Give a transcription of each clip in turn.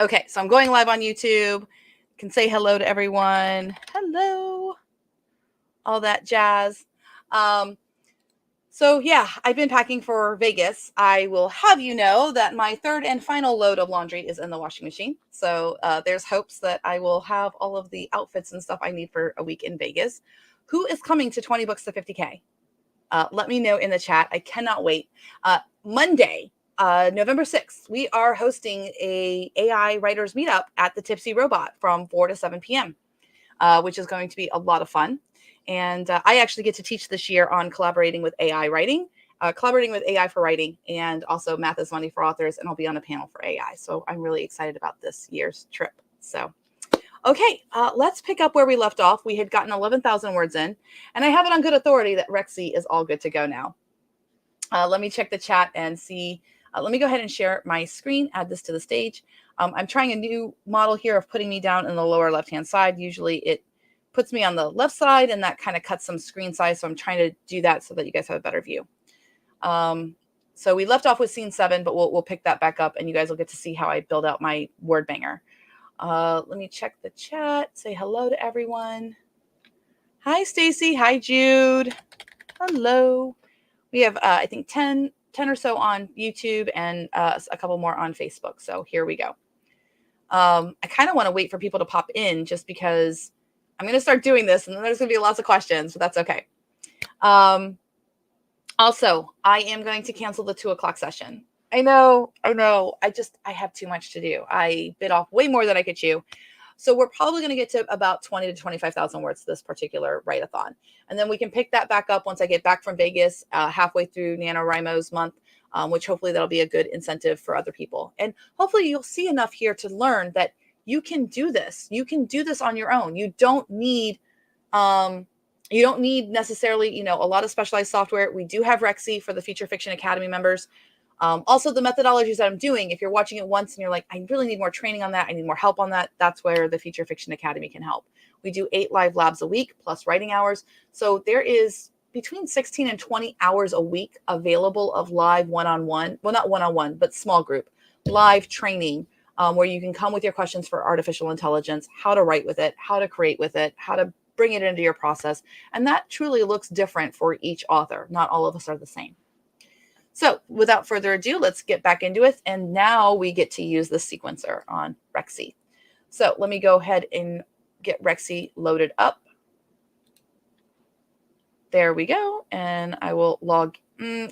Okay, so I'm going live on YouTube. Can say hello to everyone. Hello. All that jazz. So yeah, I've been packing for Vegas. I will have you know that my third and final load of laundry is in the washing machine. So there's hopes that I will have all of the outfits and stuff I need for a week in Vegas. Who is coming to 20 books to 50K? Let me know in the chat. I cannot wait. Monday, November 6th, we are hosting a AI writers meetup at the Tipsy Robot from 4 to 7 p.m., which is going to be a lot of fun. And I actually get to teach this year on collaborating with AI writing, collaborating with AI for writing, and also math is money for authors. And I'll be on a panel for AI. So I'm really excited about this year's trip. So, okay, let's pick up where we left off. We had gotten 11,000 words in, and I have it on good authority that Rexy is all good to go now. Let me check the chat and see. Let me go ahead and share my screen, add this to the stage. I'm trying a new model here of putting me down in the lower left-hand side. Usually it puts me on the left side, and that kind of cuts some screen size. So I'm trying to do that so that you guys have a better view. So we left off with scene 7, but we'll pick that back up, and you guys will get to see how I build out my word banger. Let me check the chat. Say hello to everyone. Hi, Stacy. Hi, Jude. Hello. We have, I think, 10 or so on YouTube and a couple more on Facebook. So here we go. I kind of want to wait for people to pop in just because I'm going to start doing this, and then there's going to be lots of questions, but that's okay. Also, I am going to cancel the 2 o'clock session. I know. I have too much to do. I bit off way more than I could chew. So we're probably going to get to about 20 to 25,000 words this particular write-a-thon. And then we can pick that back up once I get back from Vegas halfway through Nanowrimo's month, which hopefully that'll be a good incentive for other people. And hopefully you'll see enough here to learn that you can do this. You can do this on your own. You don't need necessarily, a lot of specialized software. We do have Rexy for the Feature Fiction Academy members. Also, the methodologies that I'm doing, if you're watching it once and you're like, I really need more training on that, I need more help on that, that's where the Feature Fiction Academy can help. We do 8 live labs a week plus writing hours. So there is between 16 and 20 hours a week available of live one-on-one, well, not one-on-one, but small group, live training where you can come with your questions for artificial intelligence, how to write with it, how to create with it, how to bring it into your process. And that truly looks different for each author. Not all of us are the same. So without further ado, let's get back into it. And now we get to use the sequencer on Rexy. So let me go ahead and get Rexy loaded up. There we go. And I will log.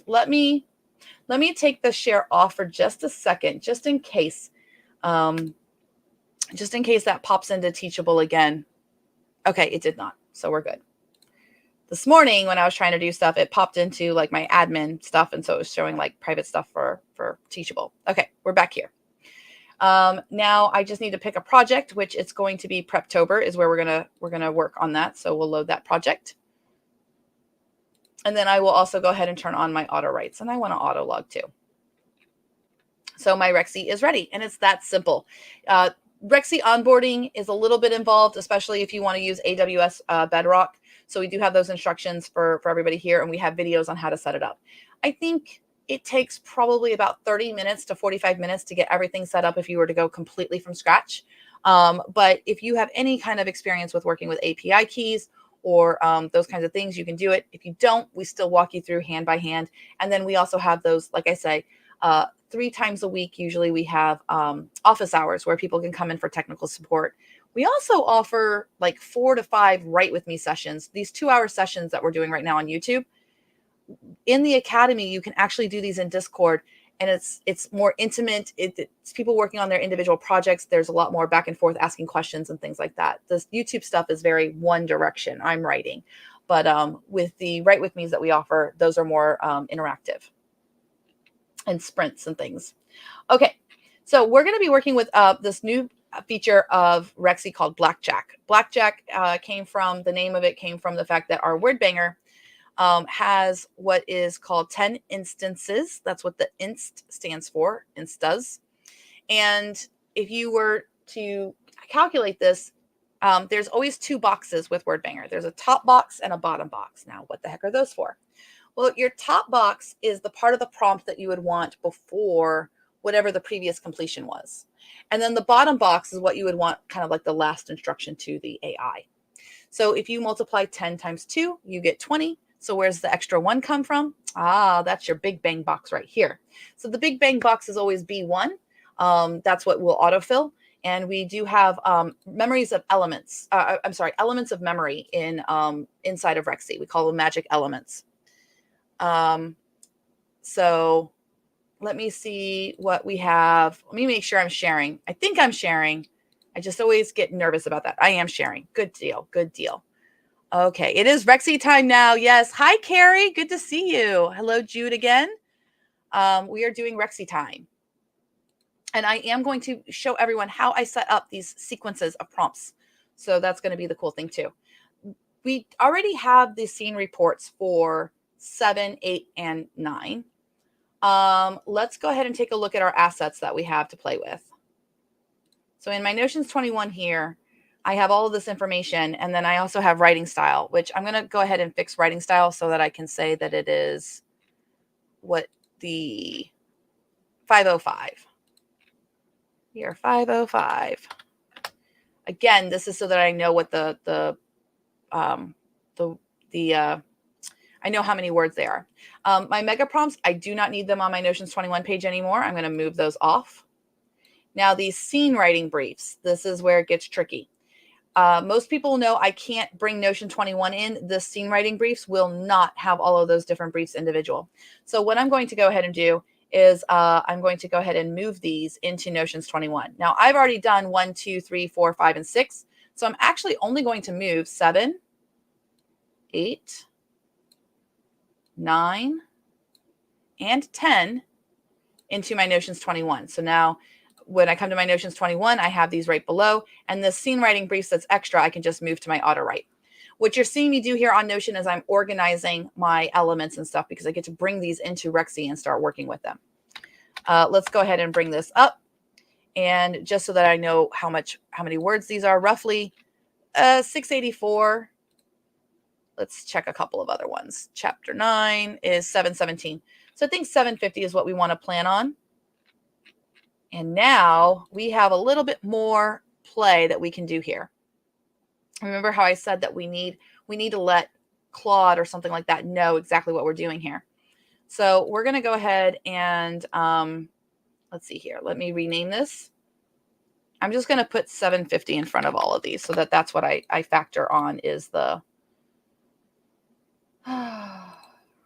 Let me take the share off for just a second, just in case that pops into Teachable again. Okay, it did not. So we're good. This morning when I was trying to do stuff, it popped into like my admin stuff. And so it was showing like private stuff for Teachable. Okay, we're back here. Now I just need to pick a project, which it's going to be Preptober is where we're gonna work on that. So we'll load that project. And then I will also go ahead and turn on my auto writes, and I want to auto log too. So my Rexy is ready, and it's that simple. Rexy onboarding is a little bit involved, especially if you want to use AWS Bedrock. So we do have those instructions for everybody here, and we have videos on how to set it up. I think it takes probably about 30 minutes to 45 minutes to get everything set up if you were to go completely from scratch. But if you have any kind of experience with working with API keys or those kinds of things, you can do it. If you don't, we still walk you through hand by hand. And then we also have those, like I say, 3 times a week. Usually we have office hours where people can come in for technical support. We also offer like 4 to 5 Write With Me sessions, these 2-hour sessions that we're doing right now on YouTube. In the Academy, you can actually do these in Discord, and it's more intimate. It's people working on their individual projects. There's a lot more back and forth asking questions and things like that. This YouTube stuff is very one direction. I'm writing. But with the Write With Me's that we offer, those are more interactive and sprints and things. Okay, so we're going to be working with this new feature of Rexy called Blackjack. Blackjack came from, the name of it came from the fact that our word banger has what is called 10 instances. That's what the inst stands for, instas. And if you were to calculate this, there's always 2 boxes with word banger. There's a top box and a bottom box. Now, what the heck are those for? Well, your top box is the part of the prompt that you would want before whatever the previous completion was. And then the bottom box is what you would want, kind of like the last instruction to the AI. So if you multiply 10 times 2, you get 20. So where's the extra 1 come from? Ah, that's your big bang box right here. So the big bang box is always B1. That's what will autofill. And we do have memories of elements. Elements of memory in inside of Rexy. We call them magic elements. So let me see what we have. Let me make sure I'm sharing. I think I'm sharing. I just always get nervous about that. I am sharing. Good deal. Good deal. Okay. It is Rexy time now. Yes. Hi, Carrie. Good to see you. Hello, Jude again. We are doing Rexy time. And I am going to show everyone how I set up these sequences of prompts. So that's going to be the cool thing too. We already have the scene reports for 7, 8, and 9. Let's go ahead and take a look at our assets that we have to play with. So in my Notions 21 here, I have all of this information, and then I also have writing style, which I'm going to go ahead and fix writing style so that I can say that it is what the 505. Here, 505. Again, this is so that I know what I know how many words they are. My mega prompts, I do not need them on my Notions 21 page anymore. I'm going to move those off. Now, these scene writing briefs, this is where it gets tricky. Most people know I can't bring Notion 21 in. The scene writing briefs will not have all of those different briefs individual. So what I'm going to go ahead and do is I'm going to go ahead and move these into Notions 21. Now, I've already done 1, 2, 3, 4, 5, and 6. So I'm actually only going to move 7, 8, 9, and 10 into my Notions 21. So now when I come to my Notions 21, I have these right below. And the scene writing briefs that's extra, I can just move to my auto write. What you're seeing me do here on Notion is I'm organizing my elements and stuff because I get to bring these into Rexy and start working with them. Let's go ahead and bring this up. And just so that I know how many words these are, roughly 684. Let's check a couple of other ones. Chapter 9 is 717. So I think 750 is what we want to plan on. And now we have a little bit more play that we can do here. Remember how I said that we need to let Claude or something like that know exactly what we're doing here. So we're going to go ahead and let's see here. Let me rename this. I'm just going to put 750 in front of all of these so that that's what I factor on is the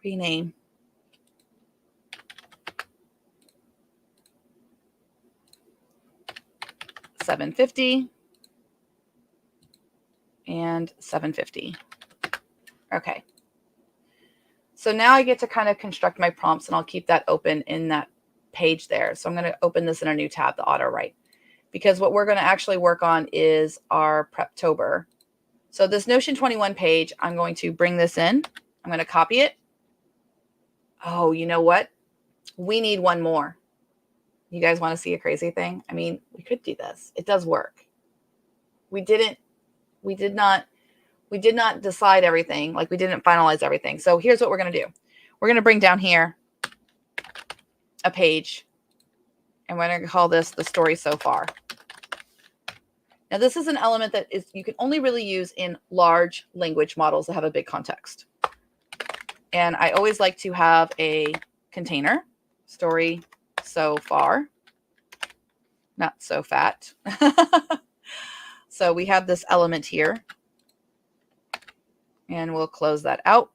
rename. $750 and $750. Okay. So now I get to kind of construct my prompts, and I'll keep that open in that page there. So I'm going to open this in a new tab, the auto write, because what we're going to actually work on is our Preptober. So this Notion 21 page, I'm going to bring this in. I'm going to copy it. Oh, you know what? We need one more. You guys want to see a crazy thing? I mean, we could do this. It does work. We did not decide everything. Like we didn't finalize everything. So here's what we're going to do. We're going to bring down here a page, and we're going to call this the story so far. Now, this is an element that you can only really use in large language models that have a big context. And I always like to have a container, story so far, not so fat. So we have this element here, and we'll close that out.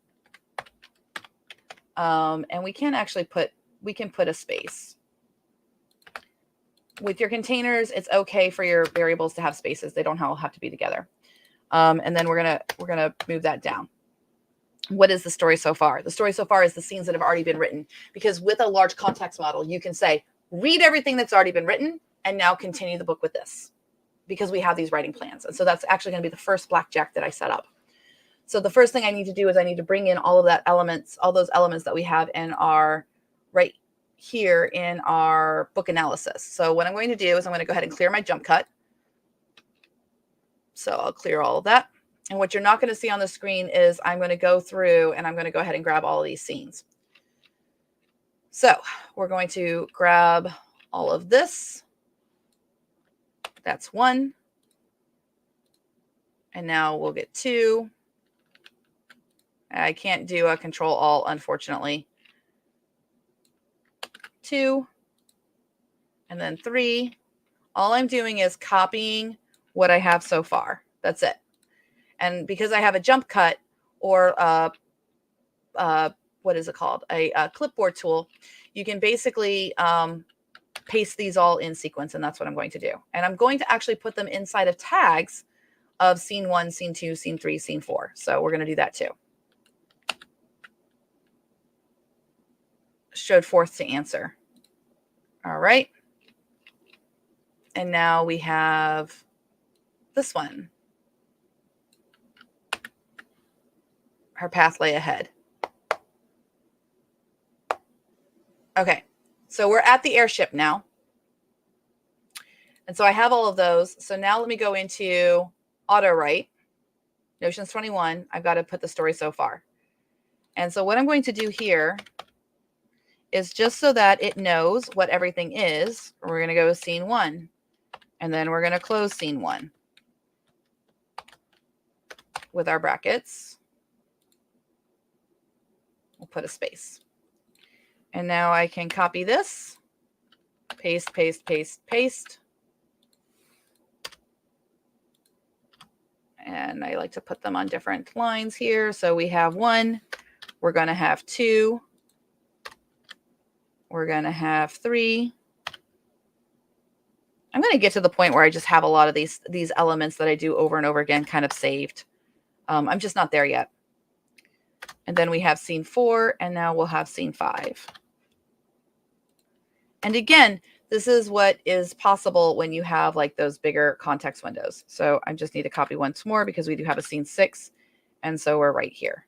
And we can actually put a space. With your containers, it's okay for your variables to have spaces. They don't all have to be together. And then we're gonna move that down. What is the story so far? The story so far is the scenes that have already been written, because with a large context model, you can say, read everything that's already been written and now continue the book with this, because we have these writing plans. And so that's actually going to be the first blackjack that I set up. So the first thing I need to do is I need to bring in all of that elements, all those elements that we have in our right here in our book analysis. So what I'm going to do is I'm going to go ahead and clear my jump cut. So I'll clear all of that. And what you're not going to see on the screen is I'm going to go through and I'm going to go ahead and grab all of these scenes. So we're going to grab all of this. That's 1. And now we'll get 2. I can't do a Control Alt, unfortunately. 2. And then 3. All I'm doing is copying what I have so far. That's it. And because I have a jump cut or what is it called? A clipboard tool, you can basically paste these all in sequence, and that's what I'm going to do. And I'm going to actually put them inside of tags of scene 1, scene 2, scene 3, scene 4. So we're going to do that too. Showed forth to answer. All right. And now we have this one. Her path lay ahead. Okay, so we're at the airship now. And so I have all of those. So now let me go into auto write. Notions 21. I've got to put the story so far. And so what I'm going to do here is just so that it knows what everything is, we're going to go with scene 1. And then we're going to close scene 1 with our brackets. We'll put a space. And now I can copy this, paste, paste, paste, paste. And I like to put them on different lines here. So we have 1, we're going to have 2, we're going to have 3. I'm going to get to the point where I just have a lot of these elements that I do over and over again kind of saved. I'm just not there yet. And then we have scene 4, and now we'll have scene 5. And again, this is what is possible when you have like those bigger context windows. So I just need to copy once more because we do have a scene 6. And so we're right here.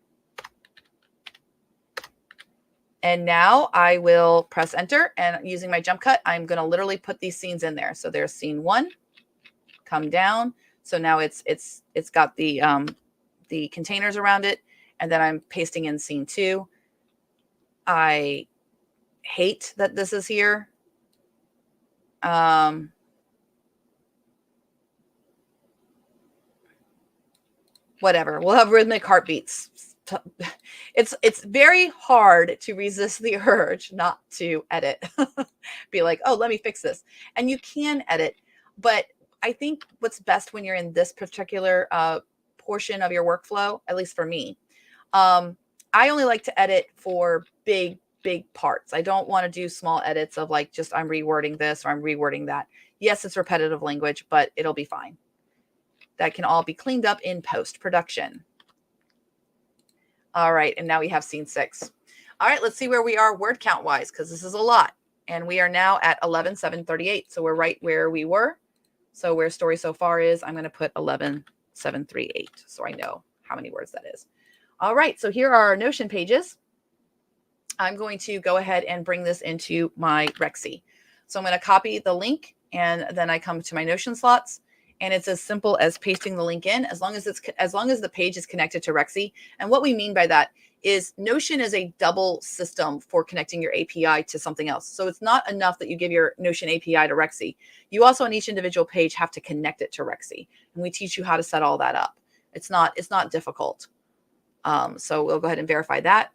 And now I will press enter, and using my jump cut, I'm going to literally put these scenes in there. So there's scene 1, come down. So now it's got the containers around it. And then I'm pasting in scene 2. I hate that this is here. Whatever. We'll have rhythmic heartbeats. It's very hard to resist the urge not to edit. Be like, oh, let me fix this. And you can edit, but I think what's best when you're in this particular portion of your workflow, at least for me, I only like to edit for big parts. I don't want to do small edits of like just I'm rewording this or I'm rewording that. Yes, it's repetitive language, but it'll be fine. That can all be cleaned up in post-production. All right, and now we have scene 6. All right, let's see where we are word count wise, because this is a lot. And we are now at 11,738. So we're right where we were. So where story so far is, I'm going to put 11,738 so I know how many words that is. All right, so here are our Notion pages. I'm going to go ahead and bring this into my Rexy. So I'm going to copy the link, and then I come to my Notion slots, and it's as simple as pasting the link in, as long as the page is connected to Rexy. And what we mean by that is Notion is a double system for connecting your API to something else. So it's not enough that you give your Notion API to Rexy. You also on each individual page have to connect it to Rexy, and we teach you how to set all that up. It's not difficult. So we'll go ahead and verify that.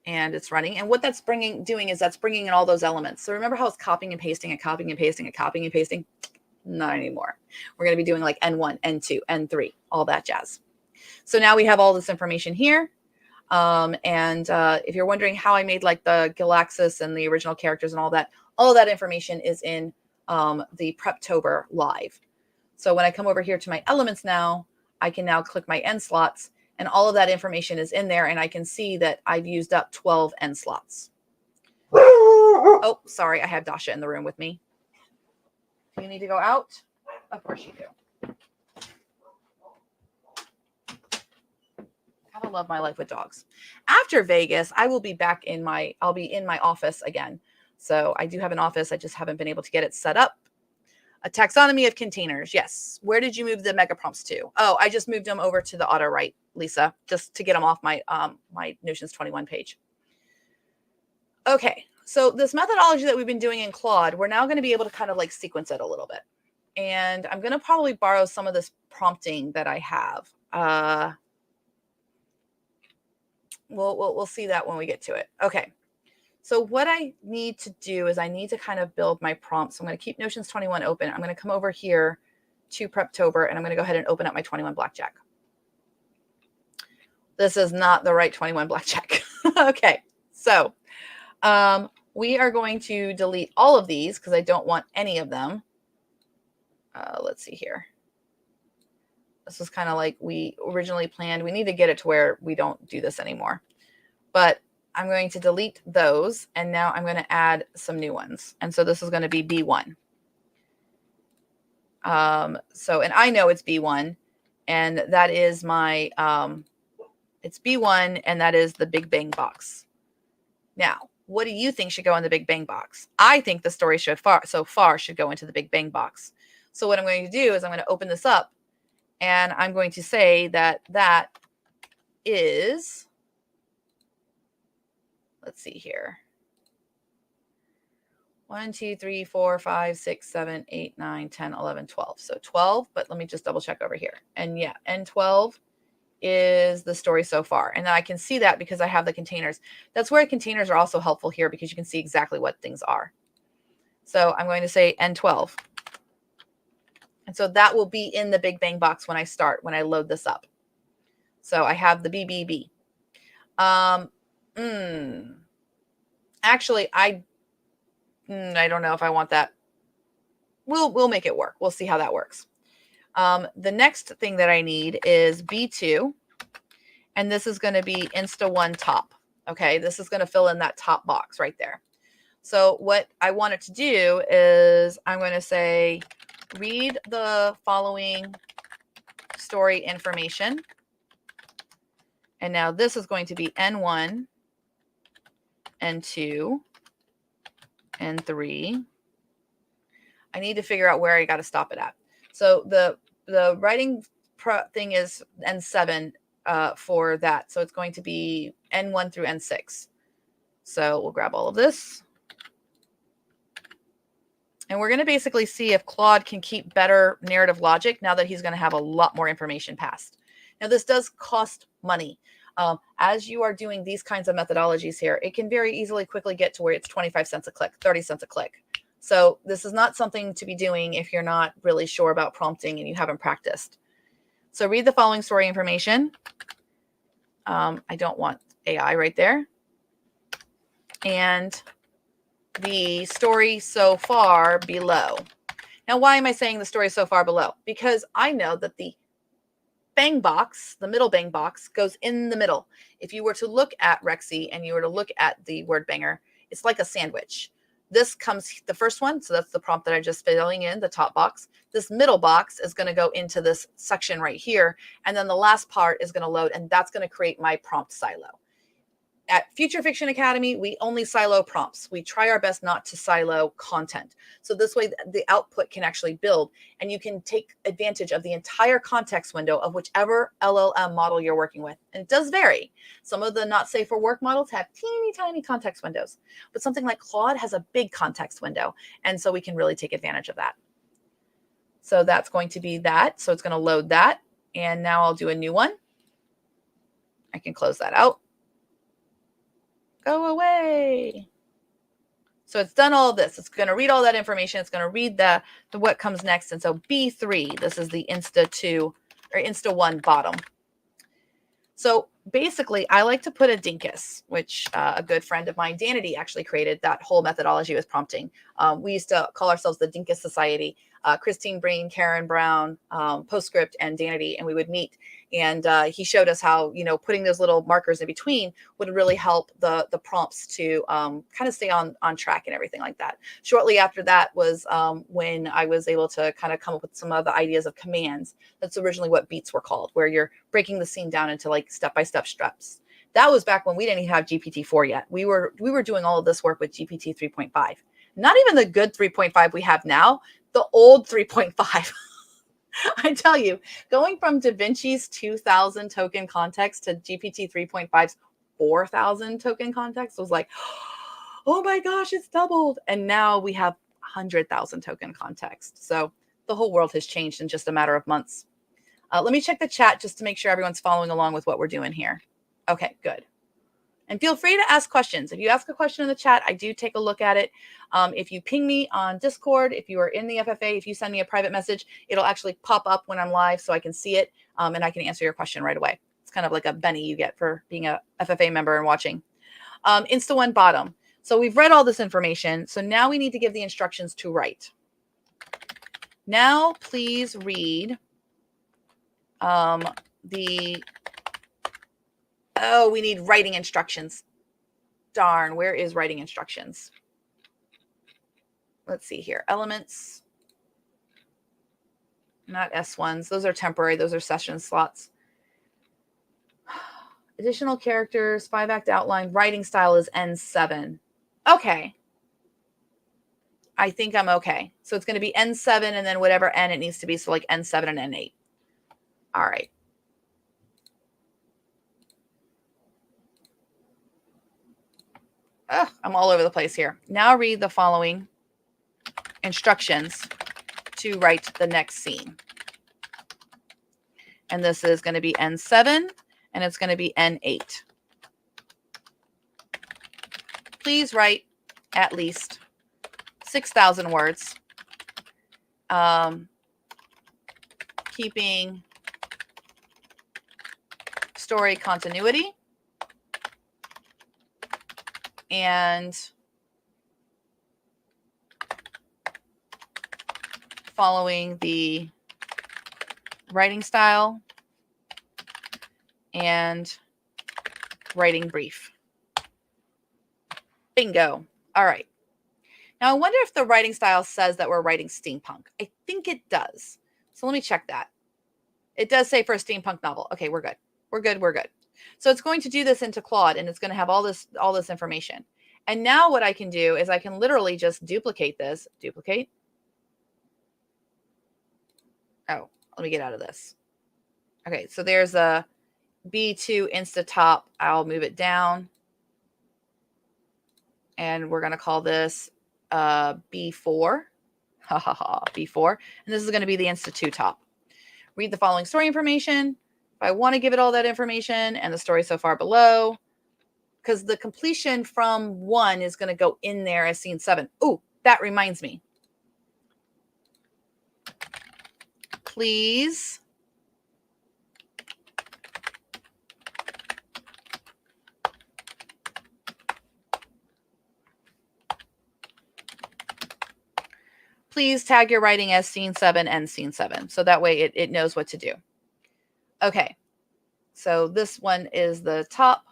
And it's running. And what that's doing is that's bringing in all those elements. So remember how it's copying and pasting and copying and pasting and copying and pasting? Not anymore. We're going to be doing like N1, N2, N3, all that jazz. So now we have all this information here. If you're wondering how I made like the Galaxis and the original characters and all of that information is in the Preptober live. So when I come over here to my elements now, I can now click my end slots, and all of that information is in there, and I can see that I've used up 12 end slots. Oh, sorry, I have Dasha in the room with me. Do you need to go out? Of course you do. Gotta love my life with dogs. After Vegas, I will be back I'll be in my office again. So I do have an office. I just haven't been able to get it set up. A taxonomy of containers. Yes. Where did you move the mega prompts to? Oh, I just moved them over to the auto write, Lisa, just to get them off my my Notions 21 page. Okay. So this methodology that we've been doing in Claude, we're now going to be able to kind of like sequence it a little bit. And I'm going to probably borrow some of this prompting that I have. We'll see that when we get to it. Okay. So what I need to do is I need to kind of build my prompt. So I'm going to keep Notions 21 open. I'm going to come over here to Preptober, and I'm going to go ahead and open up my 21 Blackjack. This is not the right 21 Blackjack. Okay. So we are going to delete all of these because I don't want any of them. Let's see here. This was kind of like we originally planned. We need to get it to where we don't do this anymore. But I'm going to delete those, and now I'm going to add some new ones. And so this is going to be B1. And I know it's B1, and that is my, it's B1, and that is the Big Bang box. Now, what do you think should go in the Big Bang box? I think the story should so far should go into the Big Bang box. So what I'm going to do is I'm going to open this up, and I'm going to say that that is, let's see here. 1, 2, 3, 4, 5, 6, 7, 8, 9, 10, 11, 12. So 12, but let me just double check over here. And yeah, N12 is the story so far. And I can see that because I have the containers. That's where containers are also helpful here because you can see exactly what things are. So I'm going to say N12. And so that will be in the Big Bang box when I load this up. So I have the BBB. Actually, I don't know if I want that. We'll make it work. We'll see how that works. The next thing that I need is B2, and this is going to be Insta1 top. Okay, this is going to fill in that top box right there. So what I want it to do is I'm going to say, read the following story information. And now this is going to be N1, N2, N3. I need to figure out where I got to stop it at. So the writing thing is N7 for that. So it's going to be N1 through N6. So we'll grab all of this. And we're going to basically see if Claude can keep better narrative logic now that he's going to have a lot more information passed. Now, this does cost money. As you are doing these kinds of methodologies here, it can very easily quickly get to where it's 25 cents a click, 30 cents a click. So this is not something to be doing if you're not really sure about prompting and you haven't practiced. So read the following story information. I don't want AI right there. And the story so far below. Now, why am I saying the story so far below? Because I know that the bang box, the middle bang box, goes in the middle. If you were to look at Rexy and you were to look at the word banger, it's like a sandwich. This comes the first one, so that's the prompt that I just filling in, the top box. This middle box is going to go into this section right here, and then the last part is going to load, and that's going to create my prompt silo. At Future Fiction Academy, we only silo prompts. We try our best not to silo content. So this way the output can actually build, and you can take advantage of the entire context window of whichever LLM model you're working with. And it does vary. Some of the not safe for work models have teeny tiny context windows, but something like Claude has a big context window. And so we can really take advantage of that. So that's going to be that. So it's going to load that. And now I'll do a new one. I can close that out. Go away. So it's done all of this. It's going to read all that information. It's going to read the what comes next. And so B3, this is the Insta2 or Insta1 bottom. So basically, I like to put a dinkus, which a good friend of mine, Danity, actually created that whole methodology with prompting. We used to call ourselves the Dinkus Society. Christine Breen, Karen Brown, Postscript, and Danity, and we would meet. And he showed us how, putting those little markers in between would really help the prompts to kind of stay on track and everything like that. Shortly after that was when I was able to kind of come up with some of the ideas of commands. That's originally what beats were called, where you're breaking the scene down into like step-by-step steps. That was back when we didn't even have GPT-4 yet. We were doing all of this work with GPT 3.5. Not even the good 3.5 we have now, the old 3.5. I tell you, going from DaVinci's 2,000 token context to GPT 3.5's 4,000 token context was like, oh my gosh, it's doubled. And now we have 100,000 token context. So the whole world has changed in just a matter of months. Let me check the chat just to make sure everyone's following along with what we're doing here. Okay, good. And feel free to ask questions. If you ask a question in the chat, I do take a look at it. If you ping me on Discord, if you are in the FFA, if you send me a private message, it'll actually pop up when I'm live so I can see it, and I can answer your question right away. It's kind of like a Benny you get for being a FFA member and watching. Insta1 bottom. So we've read all this information. So now we need to give the instructions to write. Now, please read we need writing instructions. Darn, where is writing instructions? Let's see here. Elements. Not S1s. Those are temporary. Those are session slots. Additional characters, 5-act outline. Writing style is N7. Okay. I think I'm okay. So it's going to be N7 and then whatever N it needs to be. So like N7 and N8. All right. I'm all over the place here. Now read the following instructions to write the next scene. And this is going to be N7 and it's going to be N8. Please write at least 6,000 words, keeping story continuity and following the writing style and writing brief. Bingo. All right. Now I wonder if the writing style says that we're writing steampunk. I think it does. So let me check that. It does say for a steampunk novel. Okay, we're good. We're good. We're good. So it's going to do this into Claude and it's going to have all this information. And now what I can do is I can literally just duplicate this. Duplicate. Oh, let me get out of this. Okay, so there's a B2 Insta Top. I'll move it down. And we're going to call this B4. Ha ha ha, B4. And this is going to be the Insta 2 Top. Read the following story information. If I want to give it all that information and the story so far below, because the completion from 1 is going to go in there as scene 7. Oh, that reminds me. Please tag your writing as scene 7 and scene 7. So that way it knows what to do. Okay. So this one is the top.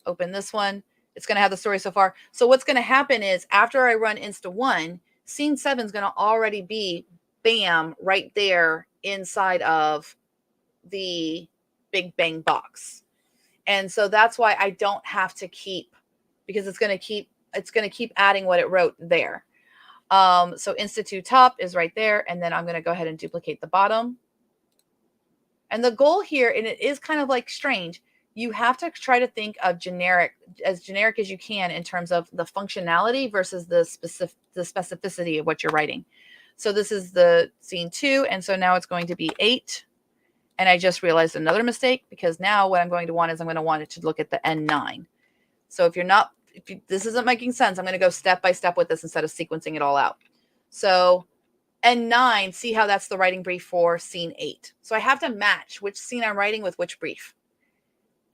Open this one. It's going to have the story so far. So what's going to happen is after I run Insta 1, scene 7 is going to already be, bam, right there inside of the Big Bang box. And so that's why I don't have to keep, because it's going to keep adding what it wrote there. So Insta 2 top is right there. And then I'm going to go ahead and duplicate the bottom. And the goal here, and it is kind of like strange, you have to try to think of as generic as you can in terms of the functionality versus the specificity of what you're writing. So this is the scene 2. And so now it's going to be 8. And I just realized another mistake, because now what I'm going to want is I'm going to want it to look at the N9. So if this isn't making sense, I'm going to go step by step with this instead of sequencing it all out. So N9, see how that's the writing brief for scene 8. So I have to match which scene I'm writing with which brief.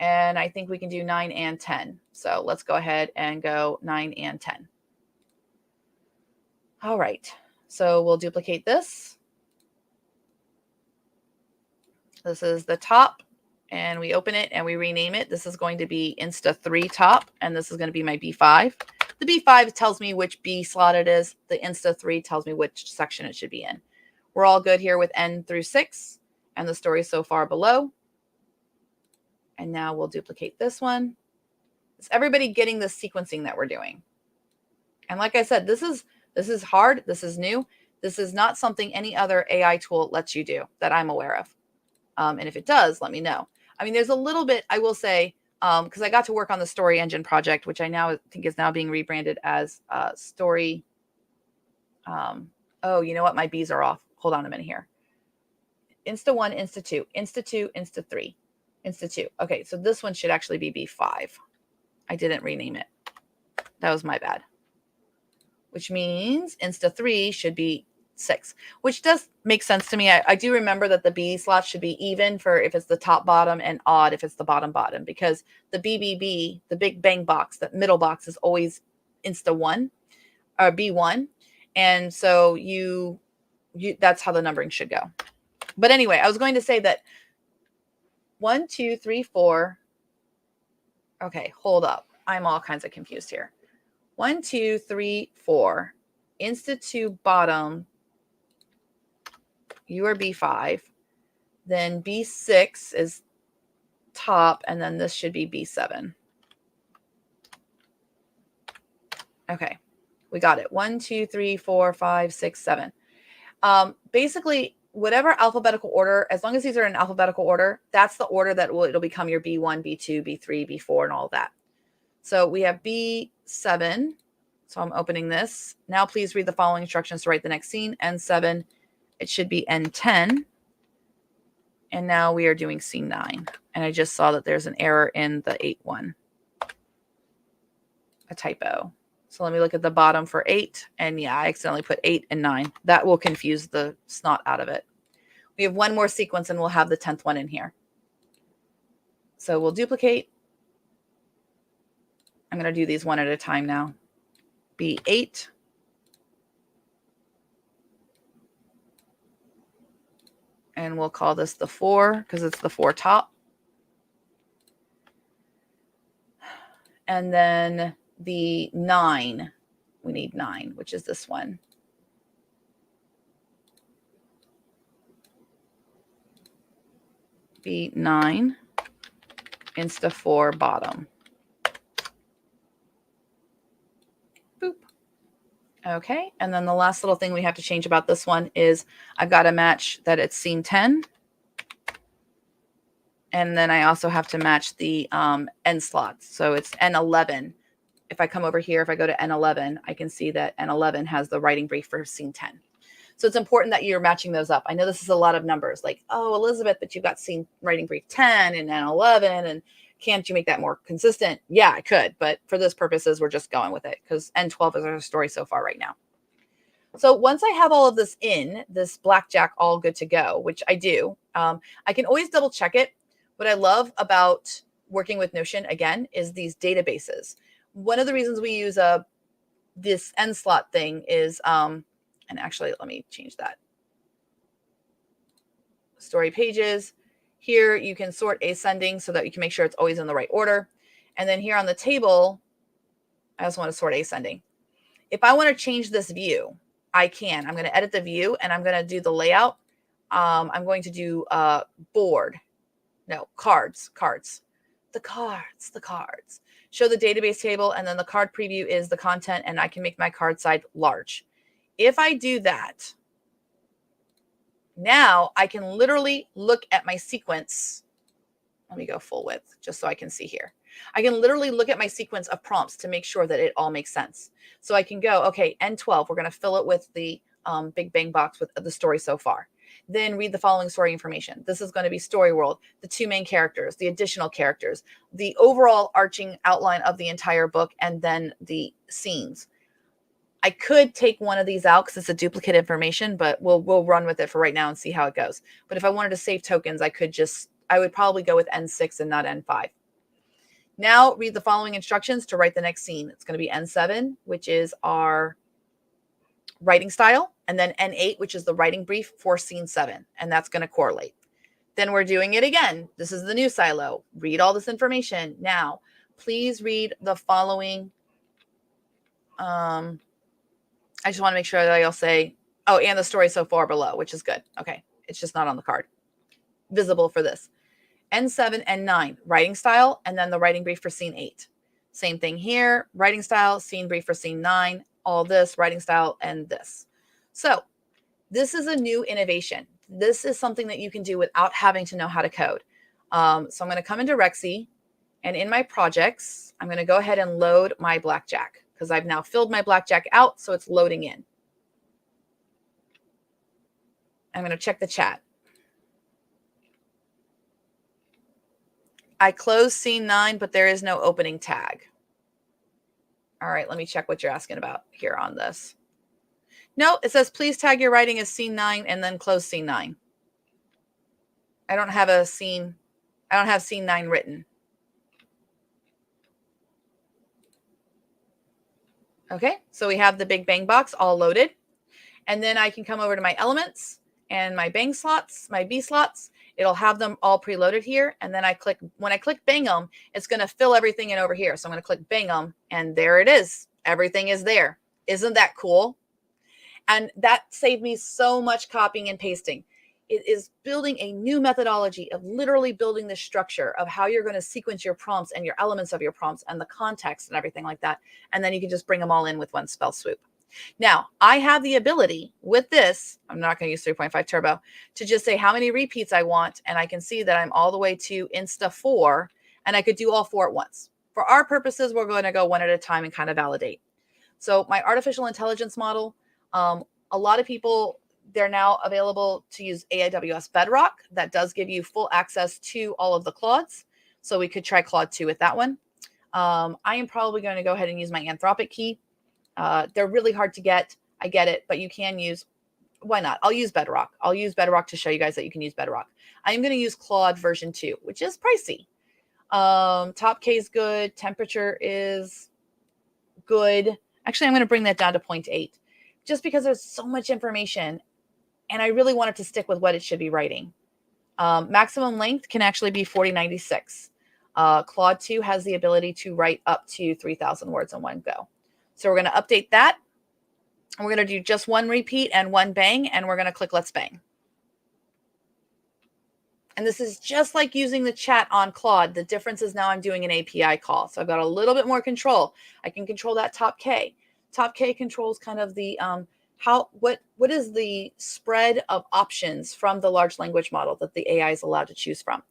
And I think we can do 9 and 10. So let's go ahead and go 9 and 10. All right. So we'll duplicate this. This is the top. And we open it and we rename it. This is going to be Insta 3 top. And this is going to be my B5. The B5 tells me which B slot it is. The Insta 3 tells me which section it should be in. We're all good here with N through 6 and the story so far below. And now we'll duplicate this one. Is everybody getting the sequencing that we're doing? And like I said, this is hard. This is new. This is not something any other AI tool lets you do that I'm aware of. And if it does, let me know. I mean, there's a little bit, I will say, because I got to work on the Story Engine project, which I now think is now being rebranded as Story. Oh, you know what? My B's are off. Hold on a minute here. Insta 1, Insta 2, Insta 2, Insta 3, Insta 2. Okay, so this one should actually be B5. I didn't rename it. That was my bad. Which means Insta 3 should be 6, which does make sense to me. I do remember that the B slot should be even for if it's the top bottom and odd if it's the bottom bottom, because the BBB, the big bang box, that middle box is always Insta 1 or B1. And so you that's how the numbering should go. But anyway, I was going to say that 1, 2, 3, 4. Okay, hold up. I'm all kinds of confused here. 1, 2, 3, 4. Insta 2 bottom. You are B5. Then B6 is top, and then this should be B7. Okay, we got it. 1, 2, 3, 4, 5, 6, 7. Basically, whatever alphabetical order, as long as these are in alphabetical order, that's the order that it'll become your B1, B2, B3, B4, and all that. So we have B7. So I'm opening this. Now please read the following instructions to write the next scene. N7, it should be N10. And now we are doing scene 9. And I just saw that there's an error in the 8-1. A typo. So let me look at the bottom for 8. And yeah, I accidentally put 8 and 9. That will confuse the snot out of it. We have one more sequence and we'll have the 10th one in here. So we'll duplicate. I'm going to do these one at a time now. B8. And we'll call this the 4 because it's the 4 top. And then the 9, we need 9, which is this one. B9, Insta 4 bottom. Boop. Okay, and then the last little thing we have to change about this one is I've got to match that it's scene 10. And then I also have to match the end slots. So it's N11. If I come over here, if I go to N11, I can see that N11 has the writing brief for scene 10. So it's important that you're matching those up. I know this is a lot of numbers, like, oh, Elizabeth, but you've got scene writing brief 10 and N11, and can't you make that more consistent? Yeah, I could, but for this purposes, we're just going with it because N12 is our story so far right now. So once I have all of this in, this blackjack all good to go, which I do, I can always double check it. What I love about working with Notion, again, is these databases. One of the reasons we use this end slot thing is, and actually, let me change that. Story pages. Here, you can sort ascending so that you can make sure it's always in the right order. And then here on the table, I also want to sort ascending. If I want to change this view, I can. I'm going to edit the view, and I'm going to do the layout. I'm going to do board. No, cards. The cards. Show the database table, and then the card preview is the content, and I can make my card size large. If I do that, now I can literally look at my sequence. Let me go full width just so I can see here. I can literally look at my sequence of prompts to make sure that it all makes sense. So I can go, okay, N12, we're going to fill it with the big bang box with the story so far. Then read the following story information. This is going to be story world, the 2 main characters, the additional characters, the overall arching outline of the entire book, and then the scenes. I could take one of these out because it's a duplicate information, but we'll run with it for right now and see how it goes. But if I wanted to save tokens, I would probably go with N6 and not N5. Now read the following instructions to write the next scene. It's going to be N7, which is our writing style, and then N8, which is the writing brief for scene 7, and that's going to correlate. Then we're doing it again. This is the new silo. Read all this information. Now, please read the following. I just want to make sure that I'll say, oh, and the story so far below, which is good. Okay, it's just not on the card. Visible for this. N7, N9, writing style, and then the writing brief for scene 8. Same thing here, writing style, scene brief for scene 9, all this, writing style, and this. So this is a new innovation. This is something that you can do without having to know how to code. So I'm going to come into Rexy, And in my projects, I'm going to go ahead and load my blackjack because I've now filled my blackjack out, so it's loading in. I'm going to check the chat. I closed scene 9, but there is no opening tag. All right, let me check what you're asking about here on this. No, it says please tag your writing as scene 9 and then close scene 9. I don't have scene 9 written. Okay, so we have the big bang box all loaded. And then I can come over to my elements and my bang slots, my B slots. It'll have them all preloaded here. And then when I click bang them, it's going to fill everything in over here. So I'm going to click bang them, and there it is. Everything is there. Isn't that cool? And that saved me so much copying and pasting. It is building a new methodology of literally building the structure of how you're going to sequence your prompts and your elements of your prompts and the context and everything like that. And then you can just bring them all in with one spell swoop. Now, I have the ability with this, I'm not going to use 3.5 turbo, to just say how many repeats I want, and I can see that I'm all the way to Insta 4, and I could do all 4 at once. For our purposes, we're going to go one at a time and kind of validate. So my artificial intelligence model, a lot of people, they're now available to use AWS Bedrock. That does give you full access to all of the Claudes. So we could try Claude 2 with that one. I am probably going to go ahead and use my Anthropic key. They're really hard to get. I get it, but you can use, why not? I'll use Bedrock. I'll use Bedrock to show you guys that you can use Bedrock. I'm going to use Claude version 2, which is pricey. Top K is good. Temperature is good. Actually, I'm going to bring that down to 0.8 just because there's so much information and I really want it to stick with what it should be writing. Maximum length can actually be 4096. Claude 2 has the ability to write up to 3,000 words in one go. So we're going to update that. And we're going to do just one repeat and one bang, and we're going to click Let's Bang. And this is just like using the chat on Claude. The difference is now I'm doing an API call. So I've got a little bit more control. I can control that top K. Top K controls kind of the what is the spread of options from the large language model that the AI is allowed to choose from.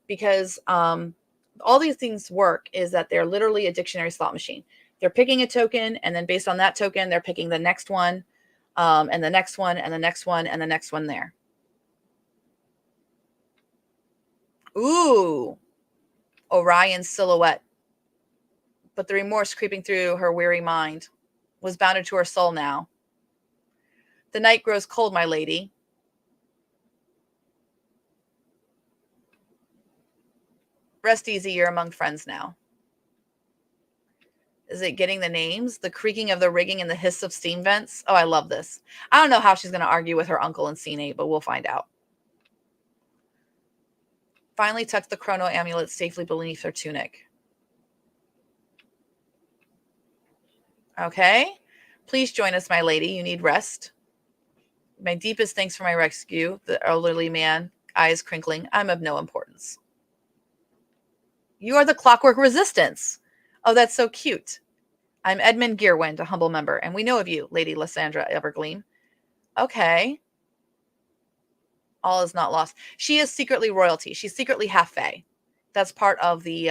Because all these things work is that they're literally a dictionary slot machine. They're picking a token, and then based on that token, they're picking the next one, and the next one, and the next one, and the next one there. Ooh, Orion's silhouette. But the remorse creeping through her weary mind was bounded to her soul now. The night grows cold, my lady. Rest easy, you're among friends now. Is it getting the names? The creaking of the rigging and the hiss of steam vents? Oh, I love this. I don't know how she's going to argue with her uncle in scene 8, but we'll find out. Finally tucked the chrono amulet safely beneath her tunic. Okay. Please join us, my lady. You need rest. My deepest thanks for my rescue. The elderly man, eyes crinkling. I'm of no importance. You are the Clockwork Resistance. Oh, that's so cute. I'm Edmund Gearwind, a humble member, and we know of you, Lady Lysandra Evergleam. Okay. All is not lost. She is secretly royalty. She's secretly half fae. That's part of the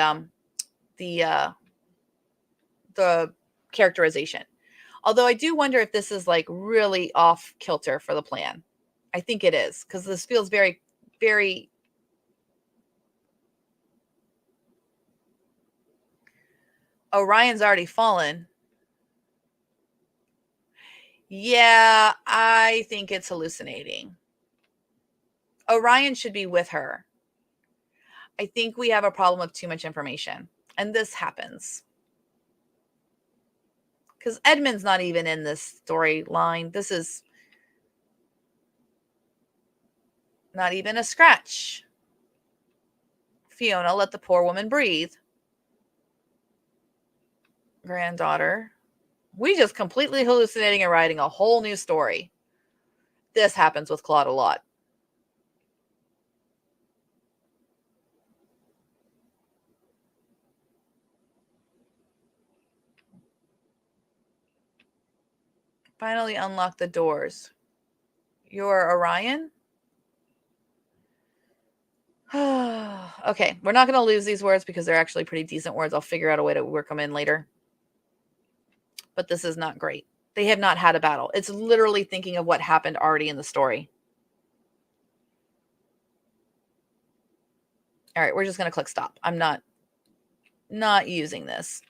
characterization. Although I do wonder if this is like really off kilter for the plan. I think it is, because this feels very, very. Orion's already fallen. Yeah, I think it's hallucinating. Orion should be with her. I think we have a problem of too much information. And this happens. Because Edmund's not even in this storyline. This is not even a scratch. Fiona, let the poor woman breathe. Granddaughter. We just completely hallucinating and writing a whole new story. This happens with Claude a lot. Finally unlock the doors. You're Orion? Okay, we're not going to lose these words because they're actually pretty decent words. I'll figure out a way to work them in later. But this is not great. They have not had a battle. It's literally thinking of what happened already in the story. All right, we're just going to click stop. I'm not using this.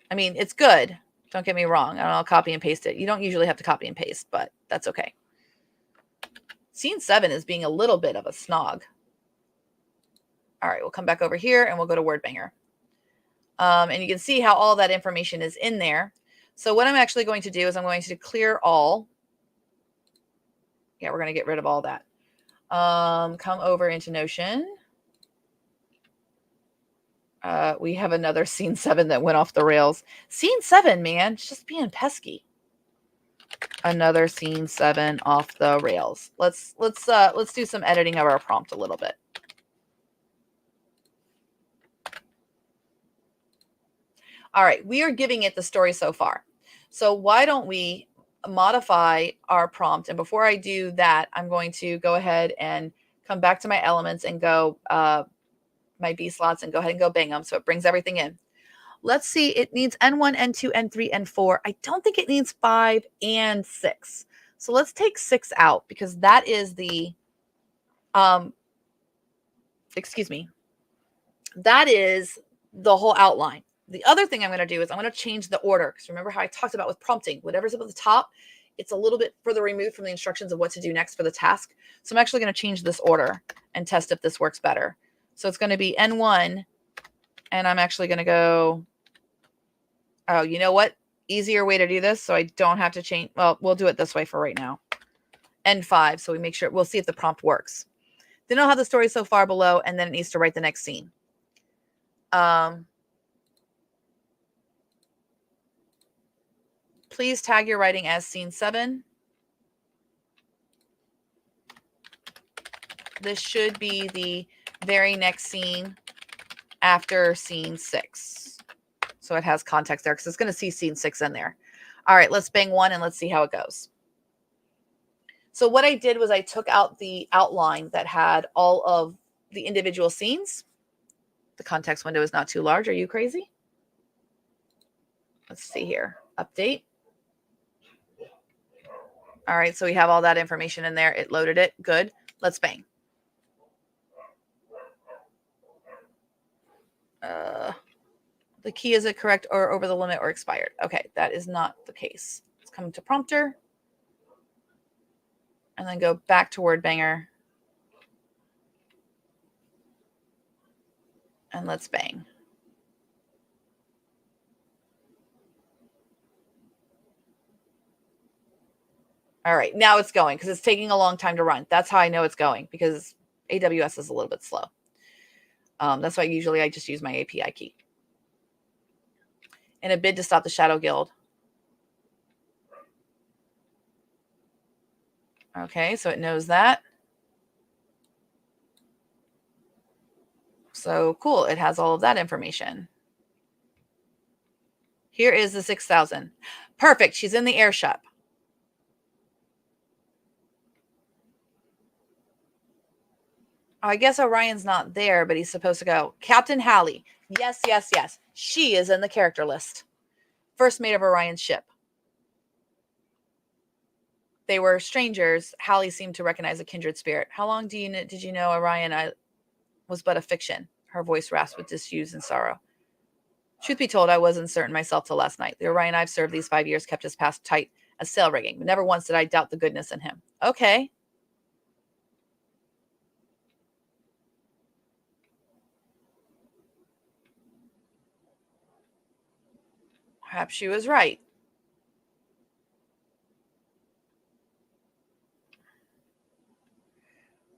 I mean, it's good. Don't get me wrong. I'll copy and paste it. You don't usually have to copy and paste, but that's okay. Scene 7 is being a little bit of a snog. All right, we'll come back over here and we'll go to Word Banger. And you can see how all that information is in there. So what I'm actually going to do is I'm going to clear all. Yeah, we're going to get rid of all that. Come over into Notion. We have another scene 7 that went off the rails. Scene 7, man, just being pesky. Another scene 7 off the rails. Let's do some editing of our prompt a little bit. All right, we are giving it the story so far. So why don't we modify our prompt? And before I do that, I'm going to go ahead and come back to my elements and go my B slots and go ahead and go bang them. So it brings everything in. Let's see. It needs N1, N2, N3, N4. I don't think it needs 5 and 6. So let's take 6 out because that is the, excuse me, that is the whole outline. The other thing I'm going to do is I'm going to change the order because remember how I talked about with prompting, whatever's up at the top, it's a little bit further removed from the instructions of what to do next for the task. So I'm actually going to change this order and test if this works better. So it's going to be N1 and I'm actually going to go, oh, you know what? Easier way to do this so I don't have to change. Well, we'll do it this way for right now. N5, so we make sure, we'll see if the prompt works. Then I'll have the story so far below and then it needs to write the next scene. Please tag your writing as scene 7. This should be the very next scene after scene 6. So it has context there because it's going to see scene 6 in there. All right, let's bang 1 and let's see how it goes. So what I did was I took out the outline that had all of the individual scenes. The context window is not too large. Are you crazy? Let's see here. Update. All right, so we have all that information in there. It loaded it. Good. Let's bang. The key is it correct or over the limit or expired? Okay, that is not the case. Let's come to prompter and then go back to Word Banger. And let's bang. All right, now it's going because it's taking a long time to run. That's how I know it's going because AWS is a little bit slow. That's why usually I just use my API key. In a bid to stop the Shadow Guild. Okay, so it knows that. So cool, it has all of that information. Here is the 6,000. Perfect, she's in the airship. I guess Orion's not there, but he's supposed to go. Captain Halley. Yes, yes, yes. She is in the character list. First mate of Orion's ship. They were strangers. Halley seemed to recognize a kindred spirit. How long did you know Orion was but a fiction? Her voice rasped with disuse and sorrow. Truth be told, I wasn't certain myself till last night. The Orion I've served these 5 years kept his past tight as sail rigging, but never once did I doubt the goodness in him. Okay. Perhaps she was right.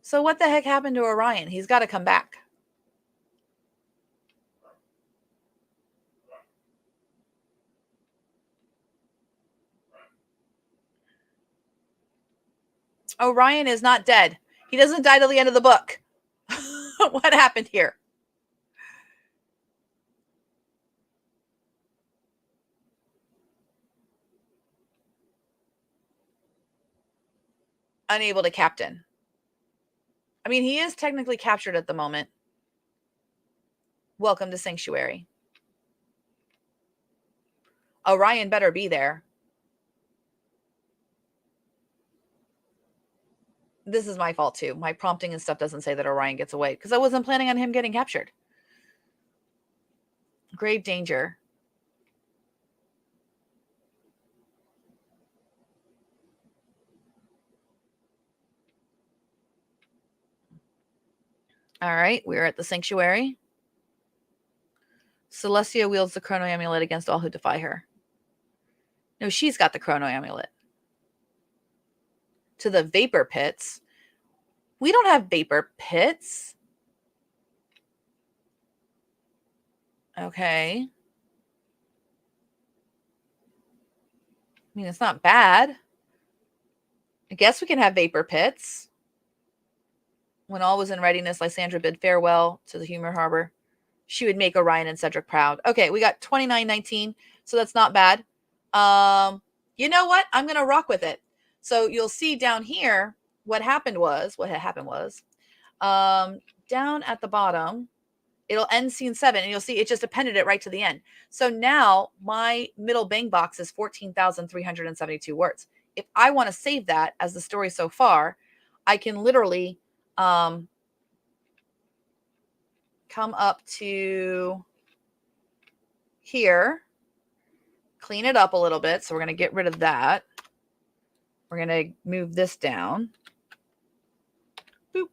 So what the heck happened to Orion? He's got to come back. Orion is not dead. He doesn't die till the end of the book. What happened here? Unable to captain. I mean, he is technically captured at the moment. Welcome to Sanctuary. Orion better be there. This is my fault too. My prompting and stuff doesn't say that Orion gets away because I wasn't planning on him getting captured. Grave danger. All right, we're at the Sanctuary. Celestia wields the Chrono Amulet against all who defy her. No, she's got the Chrono Amulet. To the Vapor Pits. We don't have Vapor Pits. Okay. I mean, it's not bad. I guess we can have Vapor Pits. When all was in readiness, Lysandra bid farewell to the Humor Harbor. She would make Orion and Cedric proud. Okay, we got 2919, so that's not bad. You know what? I'm going to rock with it. So you'll see down here what had happened was, down at the bottom, it'll end scene 7, and you'll see it just appended it right to the end. So now my middle bang box is 14,372 words. If I want to save that as the story so far, I can literally come up to here, clean it up a little bit. So we're going to get rid of that. We're going to move this down. Boop.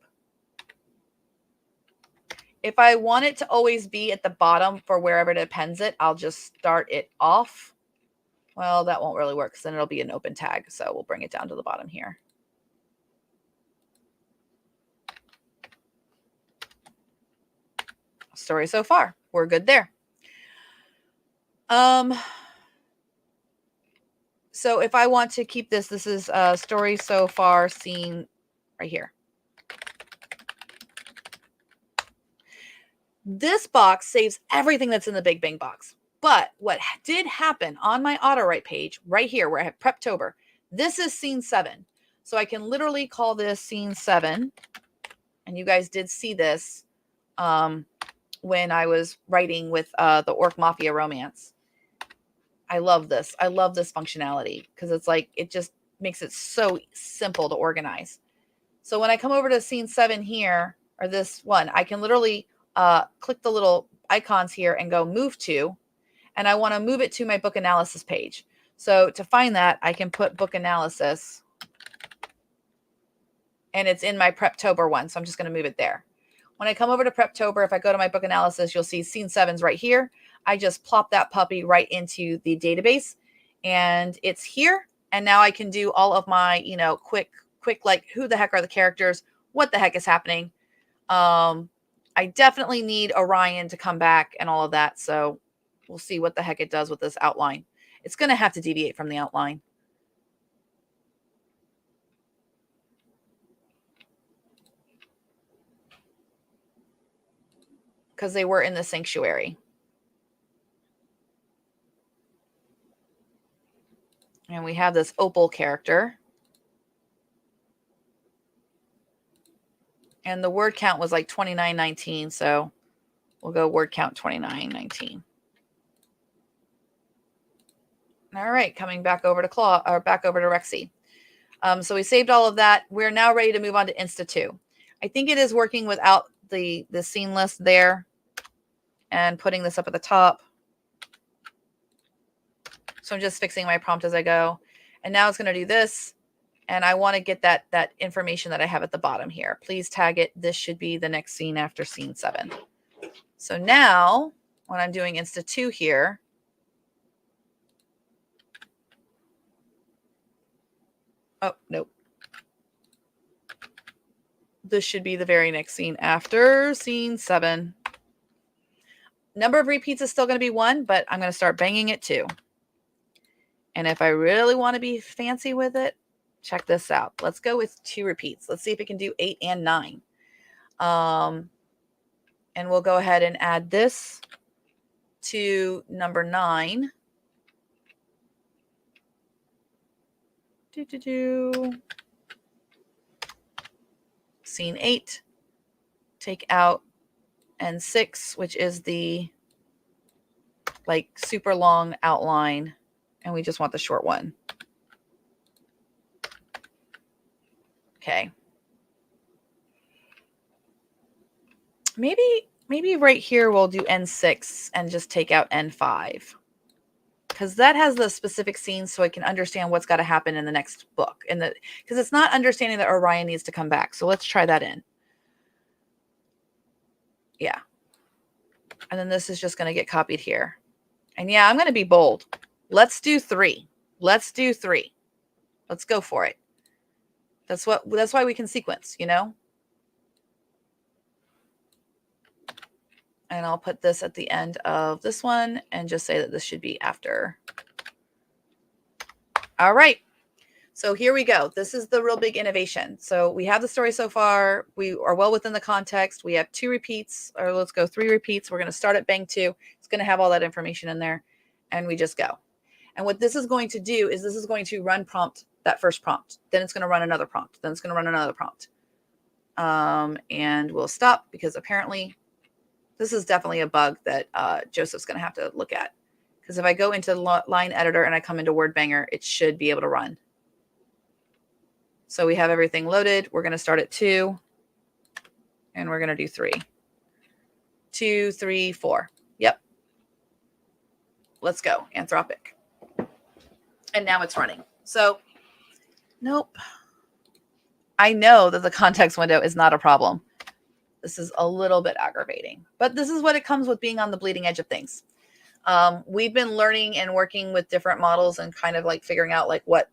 If I want it to always be at the bottom for wherever it appends it, I'll just start it off. Well, that won't really work because then it'll be an open tag. So we'll bring it down to the bottom here. Story so far. We're good there. So if I want to keep this, this is story so far scene right here. This box saves everything that's in the Big Bang box. But what did happen on my auto write page right here where I have Preptober, this is scene 7. So I can literally call this scene 7. And you guys did see this when I was writing with the Orc Mafia romance. I love this. I love this functionality because it's like, it just makes it so simple to organize. So when I come over to scene 7 here, or this one, I can literally click the little icons here and go move to, and I want to move it to my book analysis page. So to find that, I can put book analysis, and it's in my Preptober one. So I'm just going to move it there. When I come over to Preptober, if I go to my book analysis, you'll see scene 7's right here. I just plop that puppy right into the database, and it's here. And now I can do all of my, quick, like, who the heck are the characters? What the heck is happening? I definitely need Orion to come back and all of that. So we'll see what the heck it does with this outline. It's going to have to deviate from the outline. Because they were in the sanctuary. And we have this Opal character. And the word count was like 2919. So we'll go word count 2919. All right, coming back over to back over to Rexy. So we saved all of that. We're now ready to move on to Insta 2. I think it is working without the scene list there and putting this up at the top. So I'm just fixing my prompt as I go. And now it's going to do this. And I want to get that information that I have at the bottom here. Please tag it. This should be the next scene after scene 7. So now when I'm doing Insta 2 here, oh, nope. This should be the very next scene after scene 7. Number of repeats is still going to be 1, but I'm going to start banging it 2. And if I really want to be fancy with it, check this out. Let's go with 2 repeats. Let's see if it can do 8 and 9. And we'll go ahead and add this to number 9. scene 8, take out N6, which is the like super long outline, and we just want the short one. Okay. Maybe right here we'll do N6 and just take out N5. Because that has the specific scenes so I can understand what's got to happen in the next book. Because it's not understanding that Orion needs to come back. So let's try that in. Yeah. And then this is just going to get copied here. And yeah, I'm going to be bold. Let's do 3. Let's do 3. Let's go for it. That's why we can sequence, you know? And I'll put this at the end of this one and just say that this should be after. All right. So here we go. This is the real big innovation. So we have the story so far. We are well within the context. We have 2 repeats, or let's go 3 repeats. We're going to start at bang 2. It's going to have all that information in there, and we just go. And what this is going to do is this is going to run prompt, that first prompt. Then it's going to run another prompt. Then it's going to run another prompt. And we'll stop because apparently this is definitely a bug that Joseph's going to have to look at. Because if I go into the line editor and I come into Word Banger, it should be able to run. So we have everything loaded. We're going to start at 2. And we're going to do 3. 2, 3, 4. Yep. Let's go. Anthropic. And now it's running. So, nope. I know that the context window is not a problem. This is a little bit aggravating. But this is what it comes with being on the bleeding edge of things. We've been learning and working with different models and kind of like figuring out like what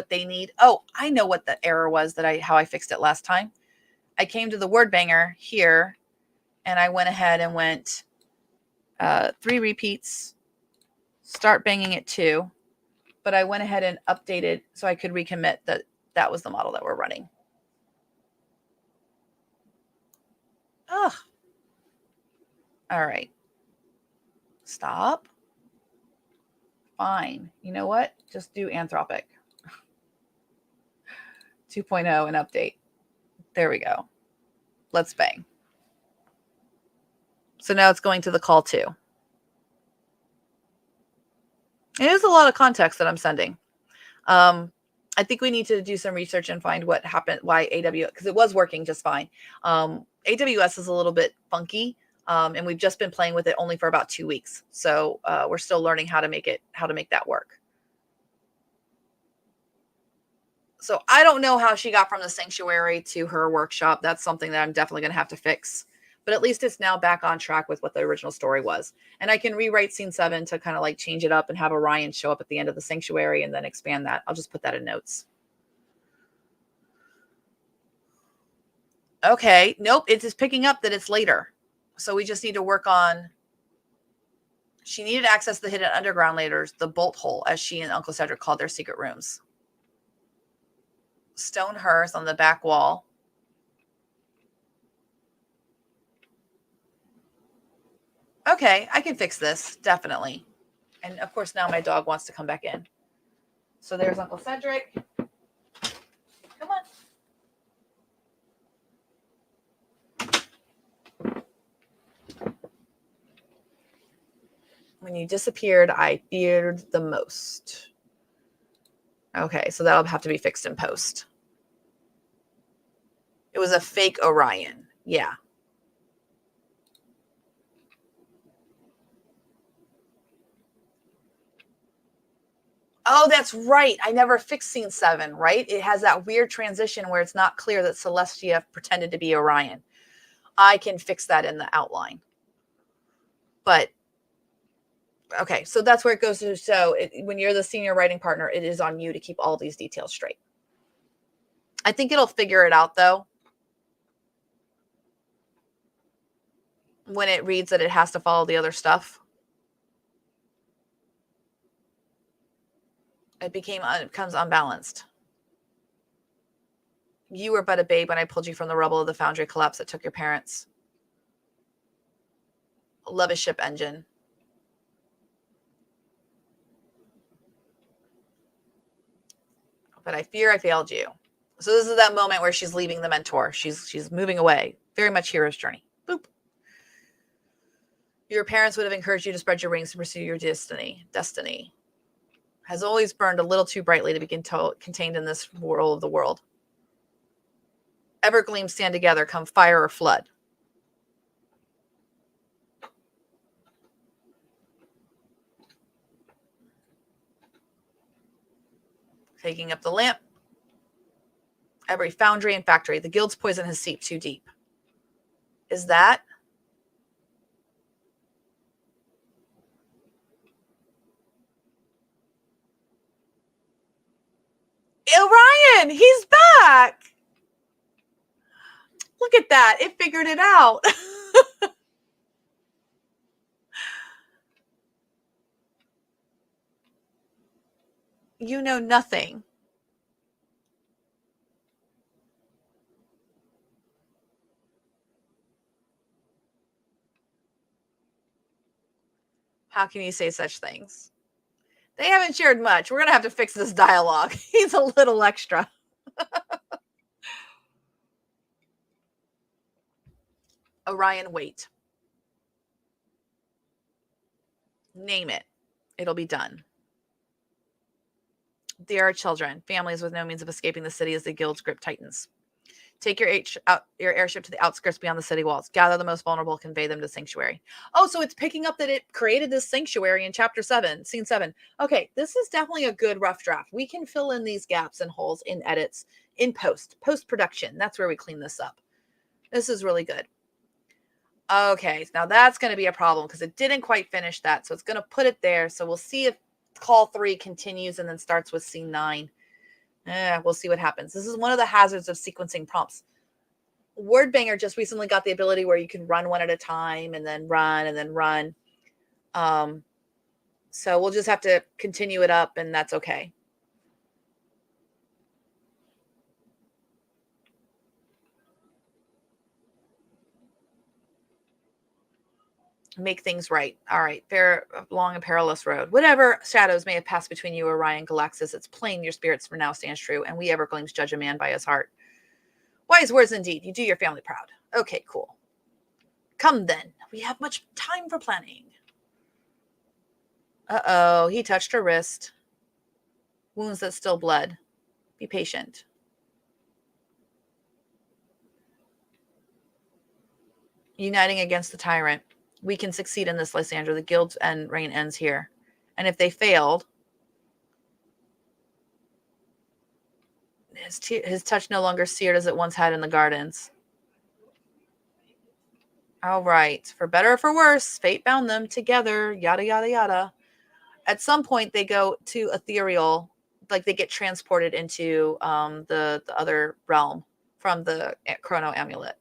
they need. Oh, I know what the error was how I fixed it last time. I came to the Word Banger here and I went ahead and went 3 repeats, start banging at 2, but I went ahead and updated so I could recommit that was the model that we're running. Ugh. All right. Stop. Fine. You know what? Just do Anthropic. 2.0 and update. There we go. Let's bang. So now it's going to the call 2. It is a lot of context that I'm sending. I think we need to do some research and find what happened, why AWS, because it was working just fine. AWS is a little bit funky, and we've just been playing with it only for about 2 weeks. So we're still learning how to make that work. So I don't know how she got from the sanctuary to her workshop. That's something that I'm definitely going to have to fix. But at least it's now back on track with what the original story was. And I can rewrite scene 7 to kind of like change it up and have Orion show up at the end of the sanctuary and then expand that. I'll just put that in notes. Okay. Nope. It's just picking up that it's later. So we just need to work on. She needed to access the hidden underground layers, the bolt hole, as she and Uncle Cedric called their secret rooms. Stone hearth on the back wall. Okay, I can fix this, definitely. And of course, now my dog wants to come back in. So there's Uncle Cedric. Come on. When you disappeared, I feared the most. Okay, so that'll have to be fixed in post. It was a fake Orion. Yeah. Oh, that's right. I never fixed scene 7, right? It has that weird transition where it's not clear that Celestia pretended to be Orion. I can fix that in the outline. But, okay, so that's where it goes to. So when you're the senior writing partner, it is on you to keep all these details straight. I think it'll figure it out, though. When it reads that it has to follow the other stuff. It becomes unbalanced. You were but a babe when I pulled you from the rubble of the foundry collapse that took your parents. Love a ship engine. But I fear I failed you. So this is that moment where she's leaving the mentor. She's moving away. Very much hero's journey. Boop. Your parents would have encouraged you to spread your wings to pursue your destiny. Destiny has always burned a little too brightly to be contained in this whirl of the world. Ever gleams stand together, come fire or flood. Taking up the lamp. Every foundry and factory. The guild's poison has seeped too deep. Is that? Orion, he's back. Look at that. It figured it out. You know nothing. How can you say such things? They haven't shared much. We're going to have to fix this dialogue. He's a little extra. Orion, wait. Name it. It'll be done. Dear children, families with no means of escaping the city as the guild's grip tightens. Take your airship to the outskirts beyond the city walls. Gather the most vulnerable, convey them to sanctuary. Oh, so it's picking up that it created this sanctuary in chapter 7, scene 7. Okay, this is definitely a good rough draft. We can fill in these gaps and holes in edits in post-production. That's where we clean this up. This is really good. Okay, now that's going to be a problem because it didn't quite finish that. So it's going to put it there. So we'll see if call 3 continues and then starts with scene 9. We'll see what happens. This is one of the hazards of sequencing prompts. Wordbanger just recently got the ability where you can run one at a time and then run and then run. So we'll just have to continue it up, and that's okay. Make things right. All right. Fair, long and perilous road. Whatever shadows may have passed between you, Orion, Galaxis, it's plain your spirits for now stands true, and we Evergleams judge a man by his heart. Wise words indeed. You do your family proud. Okay, cool. Come then. We have much time for planning. Uh-oh. He touched her wrist. Wounds that still bled. Be patient. Uniting against the tyrant. We can succeed in this, Lysandra. The guild's end reign ends here. And if they failed, his touch no longer seared as it once had in the gardens. All right. For better or for worse, fate bound them together, yada, yada, yada. At some point, they go to ethereal, like they get transported into the other realm from the chrono amulet.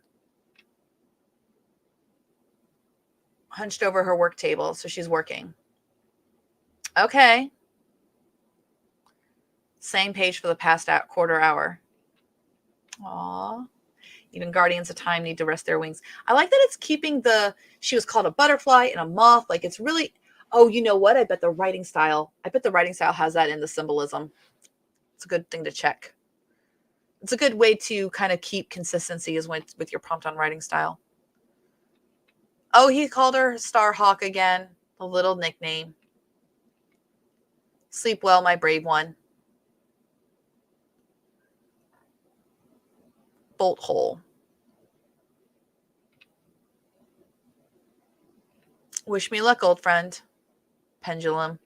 Hunched over her work table, so she's working. Okay. Same page for the past quarter hour. Aww. Even guardians of time need to rest their wings. I like that it's keeping she was called a butterfly and a moth. Like it's really, oh, you know what? I bet the writing style has that in the symbolism. It's a good thing to check. It's a good way to kind of keep consistency with your prompt on writing style. Oh, he called her Starhawk again. A little nickname. Sleep well, my brave one. Bolt hole. Wish me luck, old friend. Pendulum.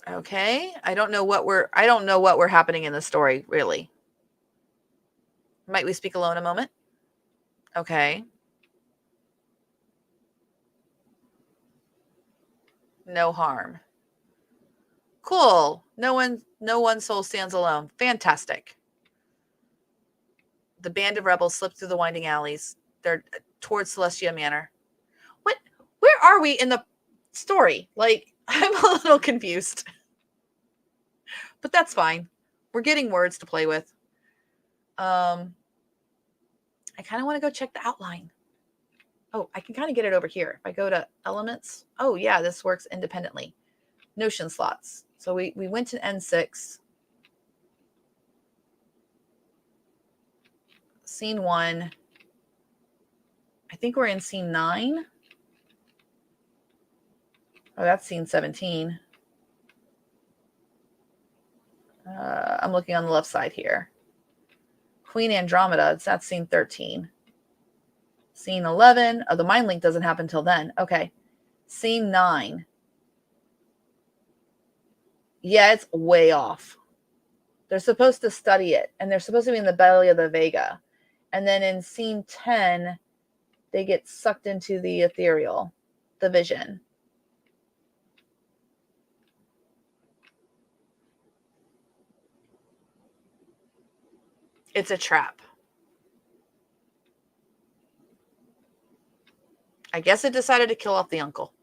Okay. I don't know what we're happening in the story, really. Might we speak alone a moment? Okay. No harm. Cool. No one soul stands alone. Fantastic. The band of rebels slip through the winding alleys. They're towards Celestia Manor. Where are we in the story? Like, I'm a little confused. But that's fine. We're getting words to play with. I kind of want to go check the outline. Oh, I can kind of get it over here. If I go to elements. Oh, yeah, this works independently. Notion slots. So we went to N6. Scene 1. I think we're in scene 9. Oh, that's scene 17. I'm looking on the left side here. Queen Andromeda, that's scene 13. Scene 11. Oh, the mind link doesn't happen till then. Okay. Scene 9. Yeah, it's way off. They're supposed to study it, and they're supposed to be in the belly of the Vega. And then in scene 10, they get sucked into the ethereal, the vision. It's a trap. I guess it decided to kill off the uncle.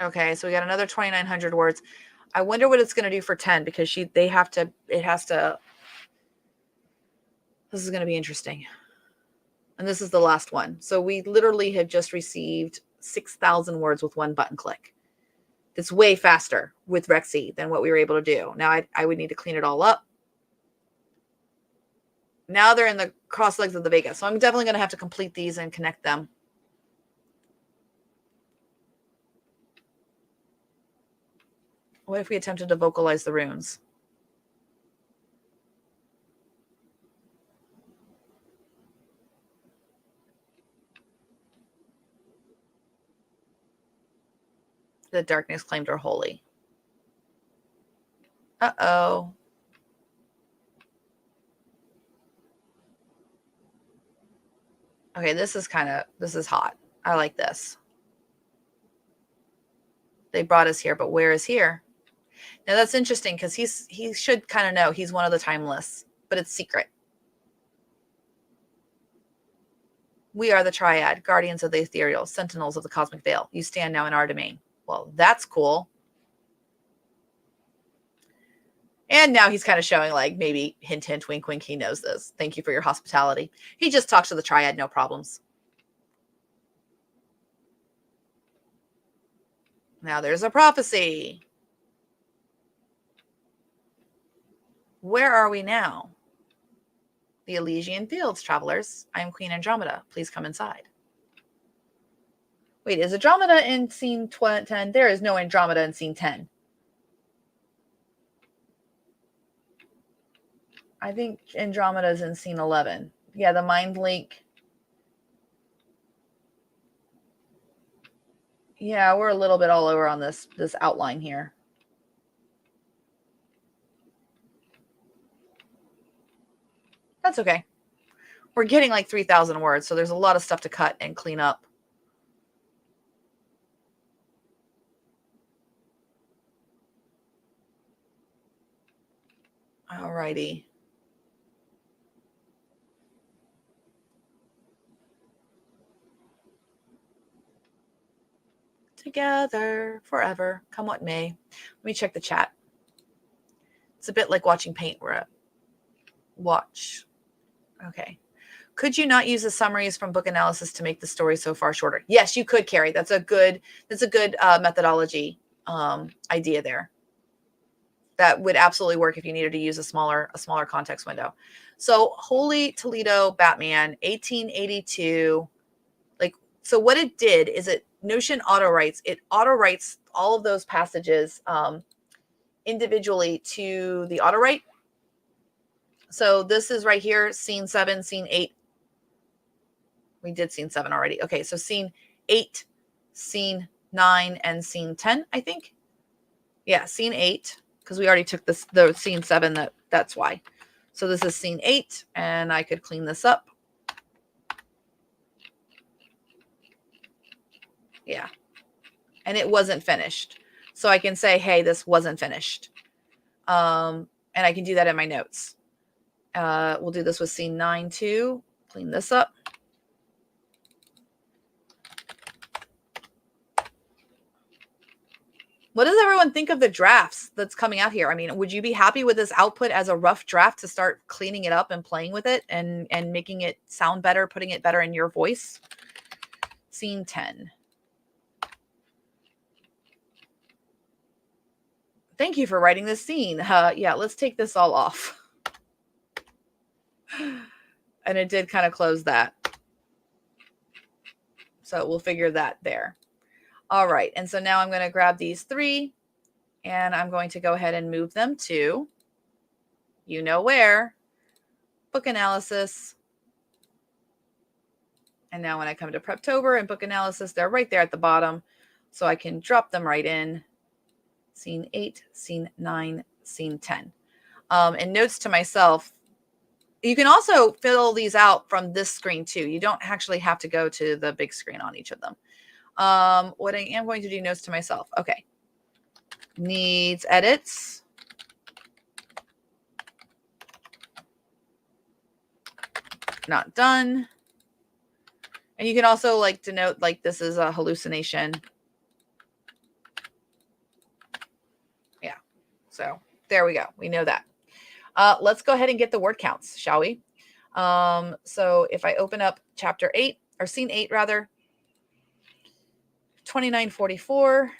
Okay, so we got another 2,900 words. I wonder what it's going to do for 10 because this is going to be interesting. And this is the last one. So we literally have just received 6,000 words with one button click. It's way faster with Rexy than what we were able to do. Now I would need to clean it all up. Now they're in the cross legs of the Vega. So I'm definitely going to have to complete these and connect them. What if we attempted to vocalize the runes? The darkness claimed are holy. Uh-oh. Okay, this is hot. I like this. They brought us here, but where is here? Now that's interesting because he should kind of know he's one of the timeless, but it's secret. We are the triad, guardians of the ethereal, sentinels of the cosmic veil. You stand now in our domain. Well, that's cool. And now he's kind of showing like maybe hint, hint, wink, wink. He knows this. Thank you for your hospitality. He just talks to the triad, no problems. Now there's a prophecy. Where are we now? The Elysian Fields, travelers. I am Queen Andromeda. Please come inside. Wait, is Andromeda in scene 10? There is no Andromeda in scene 10. I think Andromeda is in scene 11. Yeah, the mind link. Yeah, we're a little bit all over on this outline here. That's okay. We're getting like 3,000 words, so there's a lot of stuff to cut and clean up. Alrighty. Together forever, come what may. Let me check the chat. It's a bit like watching paint. We're at watch. Okay. Could you not use the summaries from book analysis to make the story so far shorter? Yes, you could, Carrie. That's a good methodology idea there. That would absolutely work if you needed to use a smaller context window. So Holy Toledo Batman, 1882. So what it did is Notion auto writes. It auto writes all of those passages individually to the auto write. So this is right here, scene 7, scene 8. We did scene 7 already. Okay, so scene 8, scene 9, and scene 10, I think. Yeah, scene 8, because we already took the scene 7. That's why. So this is scene 8, and I could clean this up. Yeah. And it wasn't finished. So I can say, hey, this wasn't finished. And I can do that in my notes. We'll do this with scene 9 too. Clean this up. What does everyone think of the drafts that's coming out here? I mean, would you be happy with this output as a rough draft to start cleaning it up and playing with it and making it sound better, putting it better in your voice? Scene 10. Thank you for writing this scene. Yeah, let's take this all off. And it did kind of close that. So we'll figure that there. All right. And so now I'm going to grab these 3 and I'm going to go ahead and move them to, you know where, book analysis. And now when I come to Preptober and book analysis, they're right there at the bottom. So I can drop them right in. Scene 8, scene 9, scene 10. And notes to myself, you can also fill these out from this screen too. You don't actually have to go to the big screen on each of them. What I am going to do, notes to myself. Okay. Needs edits. Not done. And you can also like denote like this is a hallucination. Yeah. So there we go. We know that. Let's go ahead and get the word counts, shall we? So if I open up chapter 8 or scene 8 rather, 2944.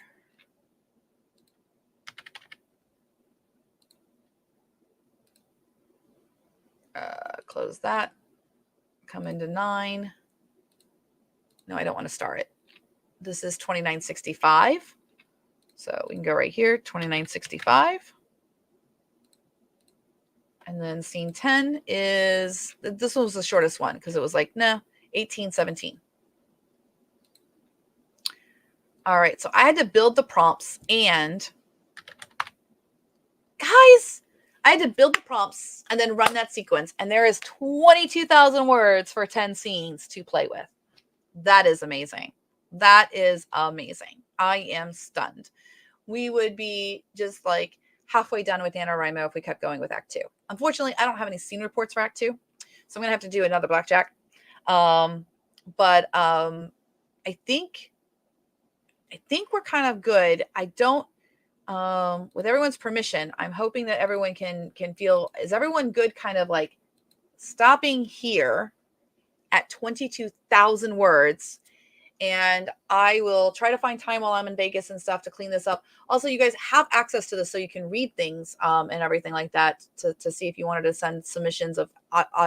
Close that. Come into 9. No, I don't want to star it. This is 2965. So we can go right here, 2965. And then scene 10 is, this was the shortest one because it was like, no, 1817. All right, so I had to build the prompts and guys, I had to build the prompts and then run that sequence. And there is 22,000 words for 10 scenes to play with. That is amazing. That is amazing. I am stunned. We would be just like halfway done with NaNoWriMo if we kept going with Act 2. Unfortunately, I don't have any scene reports for Act 2. So I'm going to have to do another blackjack. But I think we're kind of good. I don't, with everyone's permission, I'm hoping that everyone can feel, is everyone good kind of like stopping here at 22,000 words? And I will try to find time while I'm in Vegas and stuff to clean this up. Also, you guys have access to this so you can read things and everything like that to see if you wanted to send submissions of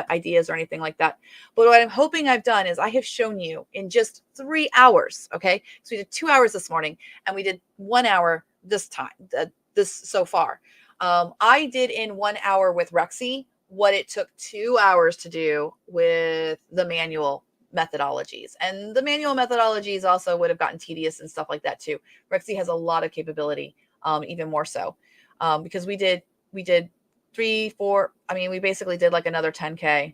ideas or anything like that. But what I'm hoping I've done is I have shown you in just 3 hours, okay? So we did 2 hours this morning and we did 1 hour this time, this so far. I did in 1 hour with Rexy what it took 2 hours to do with the manual methodologies, and the manual methodologies also would have gotten tedious and stuff like that too. Rexy has a lot of capability, even more so, because we did 3, 4. I mean, we basically did like another 10K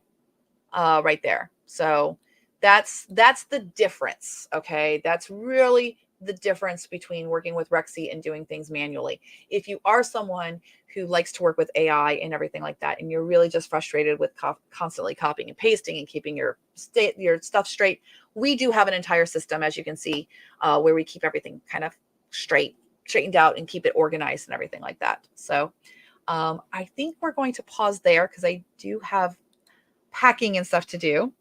right there. So that's the difference. Okay, that's really the difference between working with Rexy and doing things manually. If you are someone who likes to work with AI and everything like that, and you're really just frustrated with constantly copying and pasting and keeping your stuff straight, we do have an entire system, as you can see, where we keep everything kind of straightened out and keep it organized and everything like that. So I think we're going to pause there because I do have packing and stuff to do.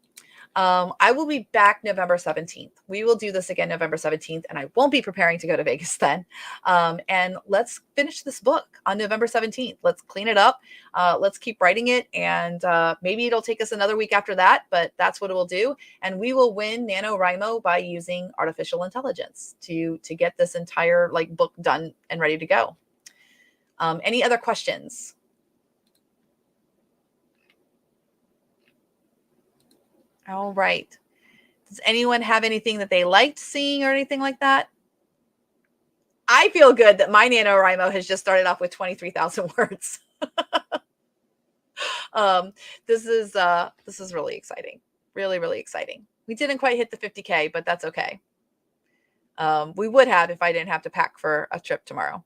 I will be back November 17th. We will do this again November 17th, and I won't be preparing to go to Vegas then. And let's finish this book on November 17th. Let's clean it up. Let's keep writing it, and maybe it'll take us another week after that, but that's what it will do. And we will win NaNoWriMo by using artificial intelligence to get this entire like book done and ready to go. Any other questions? All right. Does anyone have anything that they liked seeing or anything like that? I feel good that my NaNoWriMo has just started off with 23,000 words. This is really exciting. Really, really exciting. We didn't quite hit the 50K, but that's okay. We would have if I didn't have to pack for a trip tomorrow.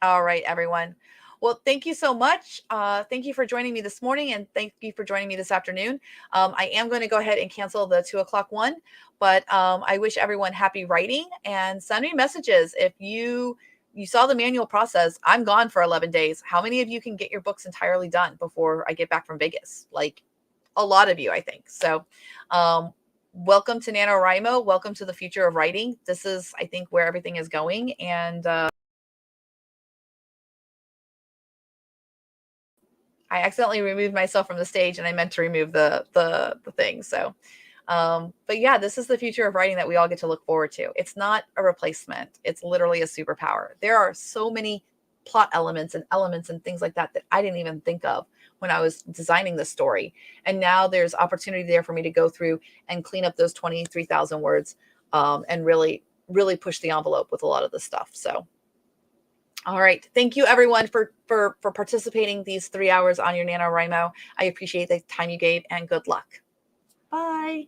All right, everyone. Well, thank you so much. Thank you for joining me this morning, and thank you for joining me this afternoon. I am going to go ahead and cancel the 2 o'clock one, but I wish everyone happy writing, and send me messages if you saw the manual process. I'm gone for 11 days. How many of you can get your books entirely done before I get back from Vegas? Like a lot of you, I think. So, welcome to NaNoWriMo. Welcome to the future of writing. This is, I think, where everything is going. And I accidentally removed myself from the stage, and I meant to remove the thing. So, but yeah, this is the future of writing that we all get to look forward to. It's not a replacement. It's literally a superpower. There are so many plot elements and things like that that I didn't even think of when I was designing the story. And now there's opportunity there for me to go through and clean up those 23,000 words, and really, really push the envelope with a lot of this stuff. So, all right. Thank you everyone for participating these 3 hours on your NaNoWriMo. I appreciate the time you gave, and good luck. Bye.